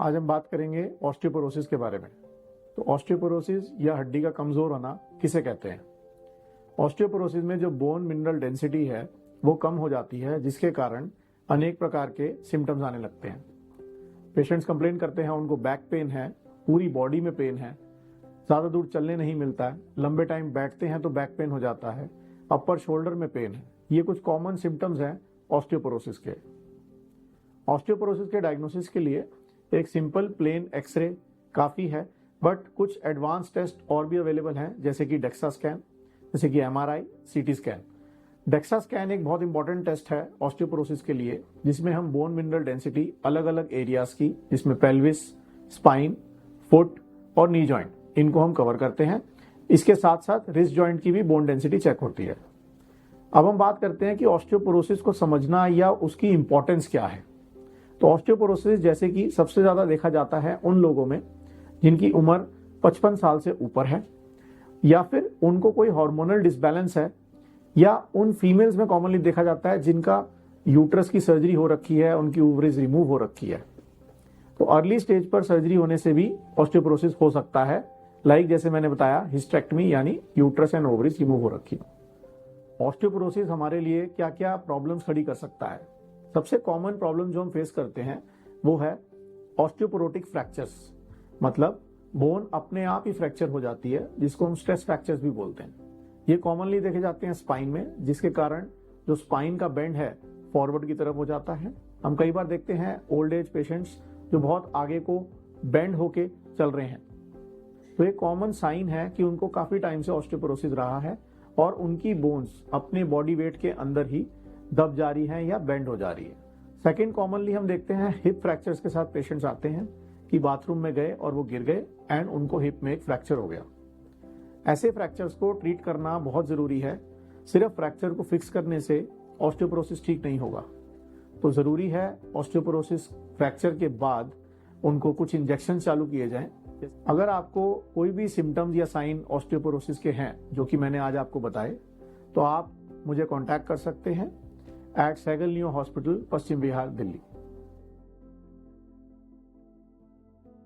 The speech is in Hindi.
आज हम बात करेंगे ऑस्टियोपोरोसिस के बारे में। तो ऑस्टियोपोरोसिस या हड्डी का कमजोर होना किसे कहते हैं? ऑस्टियोपोरोसिस में जो बोन मिनरल डेंसिटी है वो कम हो जाती है, जिसके कारण अनेक प्रकार के सिम्टम्स आने लगते हैं। पेशेंट्स कंप्लेन करते हैं उनको बैक पेन है, पूरी बॉडी में पेन है, ज्यादा दूर चलने नहीं मिलता है, लंबे टाइम बैठते हैं तो बैक पेन हो जाता है, अपर शोल्डर में पेन है। ये कुछ कॉमन सिम्टम्स हैं ऑस्टियोपोरोसिस के। ऑस्टियोपोरोसिस के डायग्नोसिस के लिए एक सिंपल प्लेन एक्सरे काफी है, बट कुछ एडवांस टेस्ट और भी अवेलेबल हैं, जैसे कि डेक्सा स्कैन, जैसे कि MRI, CT scan. DEXA scan एक बहुत इंपॉर्टेंट टेस्ट है ऑस्टियोपोरोसिस के लिए, जिसमें हम बोन मिनरल डेंसिटी अलग अलग एरियाज की, जिसमें पेल्विस, स्पाइन, फुट और नी जॉइंट, इनको हम कवर करते हैं। इसके साथ साथ रिस्ट जॉइंट की भी बोन डेंसिटी चेक होती है। अब हम बात करते हैं कि ऑस्टियोपोरोसिस को समझना या उसकी इंपॉर्टेंस क्या है। तो ऑस्टियोपोरोसिस जैसे कि सबसे ज्यादा देखा जाता है उन लोगों में जिनकी उम्र 55 साल से ऊपर है, या फिर उनको कोई हार्मोनल डिसबैलेंस है, या उन फीमेल्स में कॉमनली देखा जाता है जिनका यूट्रस की सर्जरी हो रखी है, उनकी ओवरीज रिमूव हो रखी है। तो अर्ली स्टेज पर सर्जरी होने से भी ऑस्टियोपोरोसिस हो सकता है, लाइक जैसे मैंने बताया हिस्टेक्टमी, यानी यूट्रस एंड ओवरीज रिमूव हो रखी। ऑस्टियोपोरोसिस हमारे लिए क्या क्या प्रॉब्लम्स खड़ी कर सकता है? सबसे कॉमन प्रॉब्लम जो हम फेस करते हैं वो है ऑस्टियोपोरोटिक फ्रैक्चर्स, मतलब बोन अपने आप ही फ्रैक्चर हो जाती है, जिसको हम स्ट्रेस फ्रैक्चर्स भी बोलते हैं। ये कॉमनली देखे जाते हैं स्पाइन में, जिसके कारण जो स्पाइन का बेंड है फॉरवर्ड की तरफ हो जाता है। हम कई बार देखते हैं ओल्ड एज पेशेंट्स जो बहुत आगे को बेंड होके चल रहे हैं, तो एक कॉमन साइन है कि उनको काफी टाइम से ऑस्टियोपोरोसिस रहा है और उनकी बोन्स अपने बॉडी वेट के अंदर ही दब जा रही है या बेंड हो जा रही है। सेकेंड कॉमनली हम देखते हैं हिप फ्रैक्चर्स के साथ पेशेंट्स आते हैं कि बाथरूम में गए और वो गिर गए एंड उनको हिप में एक फ्रैक्चर हो गया। ऐसे फ्रैक्चर्स को ट्रीट करना बहुत जरूरी है। सिर्फ फ्रैक्चर को फिक्स करने से ऑस्टियोपोरोसिस ठीक नहीं होगा, तो जरूरी है ऑस्टियोपोरोसिस फ्रैक्चर के बाद उनको कुछ इंजेक्शन चालू किए जाएं। अगर आपको कोई भी सिम्टम्स या साइन ऑस्टियोपोरोसिस के हैं जो कि मैंने आज आपको बताए, तो आप मुझे कांटेक्ट कर सकते हैं एट सैगल न्यू हॉस्पिटल, पश्चिम बिहार, दिल्ली।